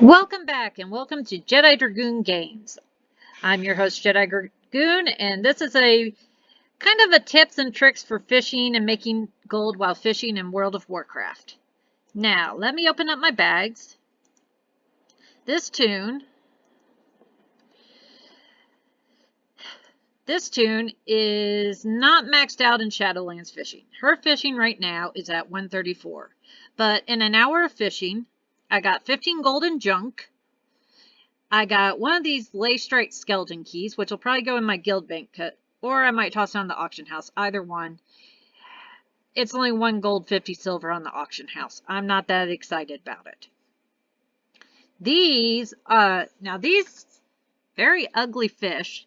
Welcome back and welcome to Jedi Dragoon Games. I'm your host Jedi Dragoon, and this is a kind of a tips and tricks for fishing and making gold while fishing in World of Warcraft. Now, let me open up my bags. This toon is not maxed out in Shadowlands fishing. Her fishing right now is at 134. But in an hour of fishing, I got 15 golden junk. I got one of these lace strike skeleton keys, which will probably go in my guild bank cut, or I might toss it on the auction house. Either one. It's only 1 gold, 50 silver on the auction house. I'm not that excited about it. These, now these very ugly fish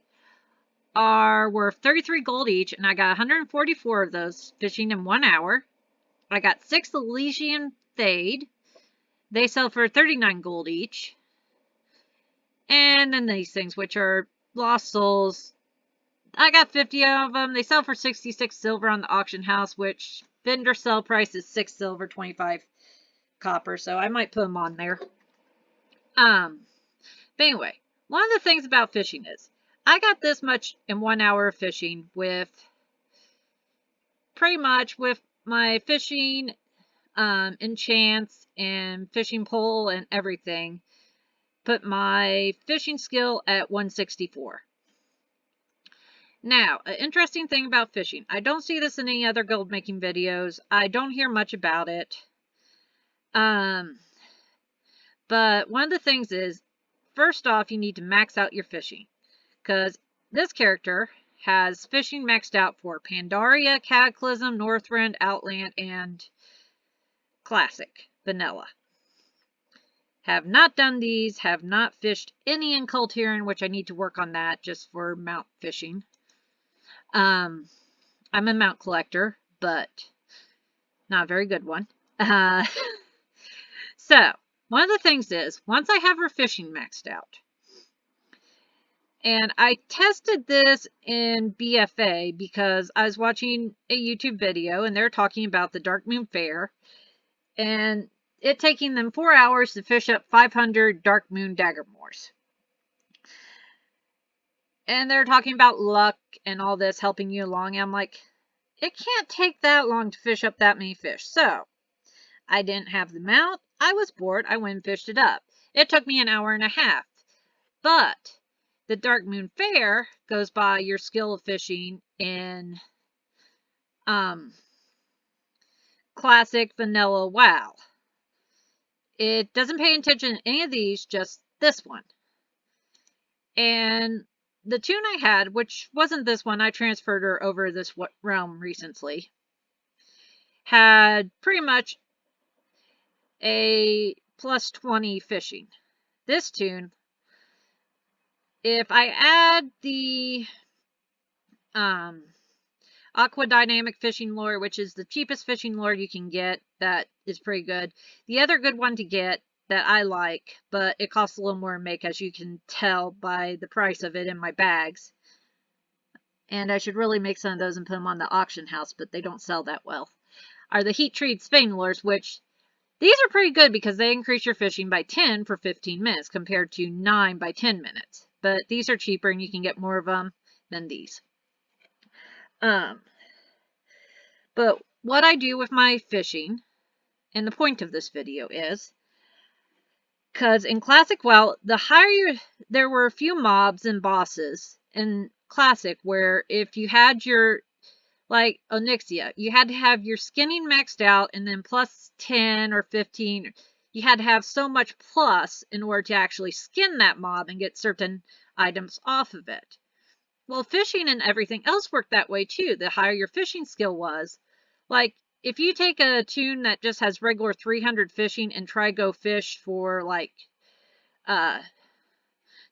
are worth 33 gold each, and I got 144 of those fishing in 1 hour. I got 6 Elysian Thade. They sell for 39 gold each. And then these things, which are Lost Souls. I got 50 of them. They sell for 66 silver on the auction house, which vendor sell price is 6 silver, 25 copper. So I might put them on there. But anyway, one of the things about fishing is I got this much in 1 hour of fishing with pretty much with my fishing enchants and fishing pole and everything. Put my fishing skill at 164. Now, an interesting thing about fishing. I don't see this in any other gold making videos. I don't hear much about it. But one of the things is, first off, you need to max out your fishing. Because this character has fishing maxed out for Pandaria, Cataclysm, Northrend, Outland, and Classic, Vanilla. Have not done these, have not fished any in Culturian, which I need to work on that just for mount fishing. I'm a mount collector, but not a very good one. So, one of the things is, once I have her fishing maxed out, and I tested this in BFA because I was watching a YouTube video and they're talking about the Dark Moon Fair, and it taking them 4 hours to fish up 500 Dark Moon Daggermores. And they're talking about luck and all this helping you along. And I'm like, it can't take that long to fish up that many fish. So, I didn't have the mount. I was bored. I went and fished it up. It took me an hour and a half. But the Dark Moon Fair goes by your skill of fishing in Classic, Vanilla, WoW. It doesn't pay attention to any of these, just this one. And the toon I had, which wasn't this one, I transferred her over this realm recently, had pretty much a plus 20 fishing. This toon, if I add the Aqua Dynamic Fishing Lure, which is the cheapest fishing lure you can get, that is pretty good. The other good one to get that I like, but it costs a little more to make, as you can tell by the price of it in my bags. And I should really make some of those and put them on the auction house, but they don't sell that well. Are the heat treated spinning lures, which these are pretty good because they increase your fishing by 10 for 15 minutes compared to 9 by 10 minutes. But these are cheaper and you can get more of them than these. But what I do with my fishing, and the point of this video is, because in Classic WoW, there were a few mobs and bosses in Classic where if you had your, like Onyxia, you had to have your skinning maxed out and then plus 10 or 15. You had to have so much plus in order to actually skin that mob and get certain items off of it. Well, fishing and everything else worked that way too. The higher your fishing skill was, like if you take a toon that just has regular 300 fishing and try go fish for like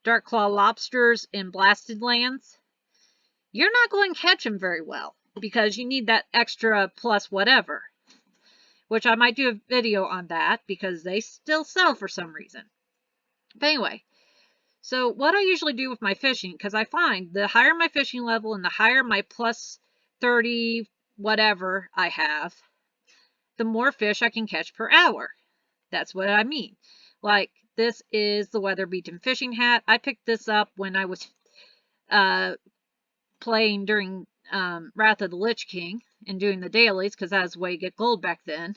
Dark Claw lobsters in Blasted Lands, you're not going to catch them very well because you need that extra plus whatever, which I might do a video on that because they still sell for some reason. But anyway, so what I usually do with my fishing, because I find the higher my fishing level and the higher my plus 30 whatever I have, the more fish I can catch per hour. That's what I mean. Like This is the Weather Beacon fishing hat. I picked this up when I was playing during Wrath of the Lich King and doing the dailies, because that was the way you get gold back then.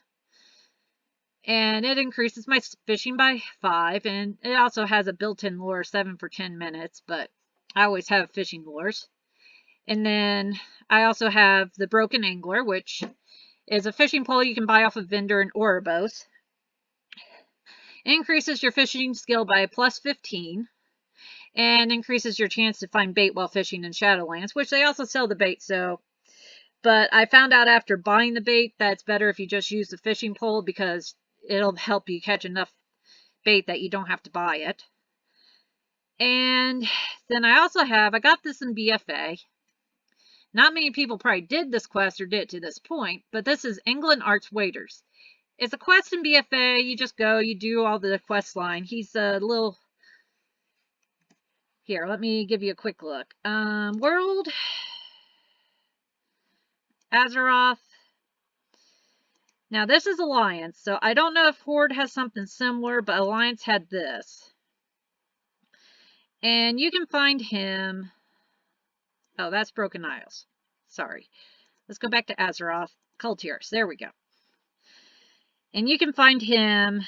And it increases my fishing by 5, and it also has a built-in lure 7 for 10 minutes, but I always have fishing lures. And then I also have the Broken Angler, which is a fishing pole you can buy off of vendor in Oribos. It increases your fishing skill by plus 15 and increases your chance to find bait while fishing in Shadowlands, which they also sell the bait, so. But I found out after buying the bait that it's better if you just use the fishing pole, because it'll help you catch enough bait that you don't have to buy it. And then I got this in BFA. Not many people probably did this quest or did it to this point, but this is England Arts Waiters. It's a quest in BFA. You just go, you do all the quest line. He's a little... Here, let me give you a quick look. World... Azeroth. Now, this is Alliance, so I don't know if Horde has something similar, but Alliance had this. And you can find him... Oh, that's Broken Isles. Sorry. Let's go back to Azeroth. Cultiers. There we go. And you can find him...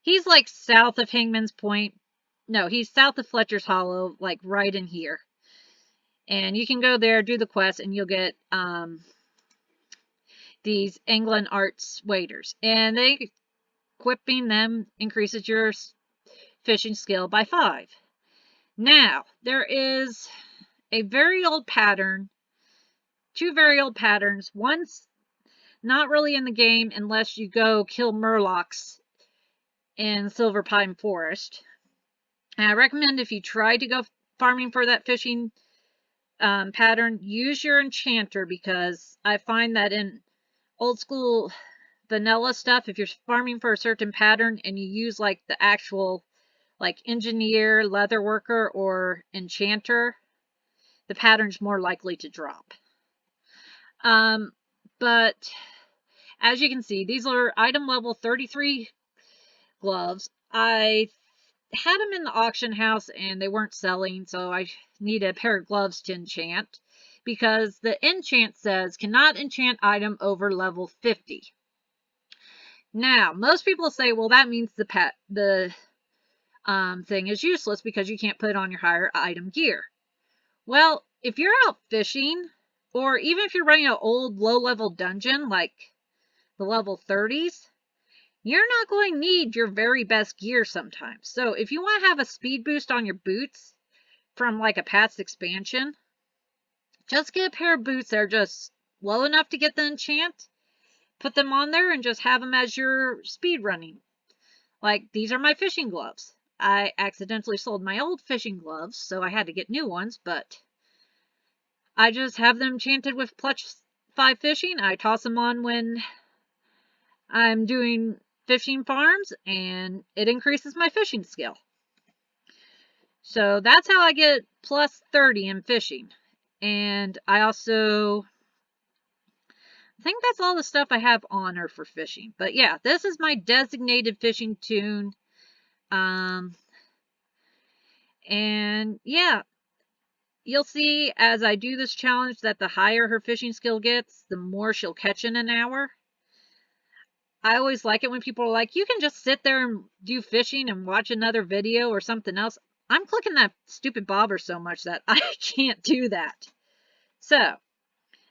He's like south of Hangman's Point. No, he's south of Fletcher's Hollow, like right in here. And you can go there, do the quest, and you'll get... these England Arts Waiters, and equipping them increases your fishing skill by 5. Now, there is a very old pattern, 2 very old patterns. One's not really in the game unless you go kill Murlocs in Silver Pine Forest. And I recommend, if you try to go farming for that fishing pattern, use your enchanter, because I find that in old school vanilla stuff, if you're farming for a certain pattern and you use like the actual like engineer, leather worker, or enchanter, the pattern's more likely to drop. But as you can see, these are item level 33 gloves. I had them in the auction house and they weren't selling, so I need a pair of gloves to enchant, because the enchant says cannot enchant item over level 50. Now, most people say, well, that means the thing is useless because you can't put it on your higher item gear. Well, if you're out fishing, or even if you're running an old low-level dungeon like the level 30s, you're not going to need your very best gear sometimes. So if you want to have a speed boost on your boots from like a past expansion, just get a pair of boots that are just low enough to get the enchant, put them on there, and just have them as your speed running. Like, these are my fishing gloves. I accidentally sold my old fishing gloves, so I had to get new ones, but I just have them enchanted with plus 5 fishing. I toss them on when I'm doing fishing farms, and it increases my fishing skill. So that's how I get plus 30 in fishing. And I also think that's all the stuff I have on her for fishing. But yeah, this is my designated fishing toon. And yeah, you'll see as I do this challenge that the higher her fishing skill gets, the more she'll catch in an hour. I always like it when people are like, you can just sit there and do fishing and watch another video or something else. I'm clicking that stupid bobber so much that I can't do that. So,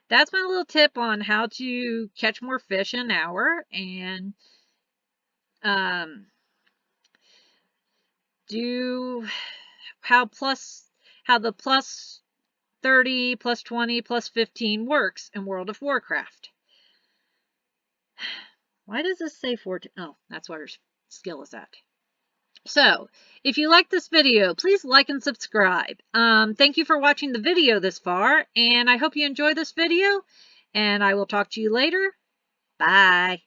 that's my little tip on how to catch more fish in an hour, and how the plus 30, plus 20, plus 15 works in World of Warcraft. Why does this say 14? Oh, that's where her skill is at. So, if you like this video, please like and subscribe. Thank you for watching the video this far, and I hope you enjoy this video, and I will talk to you later. Bye.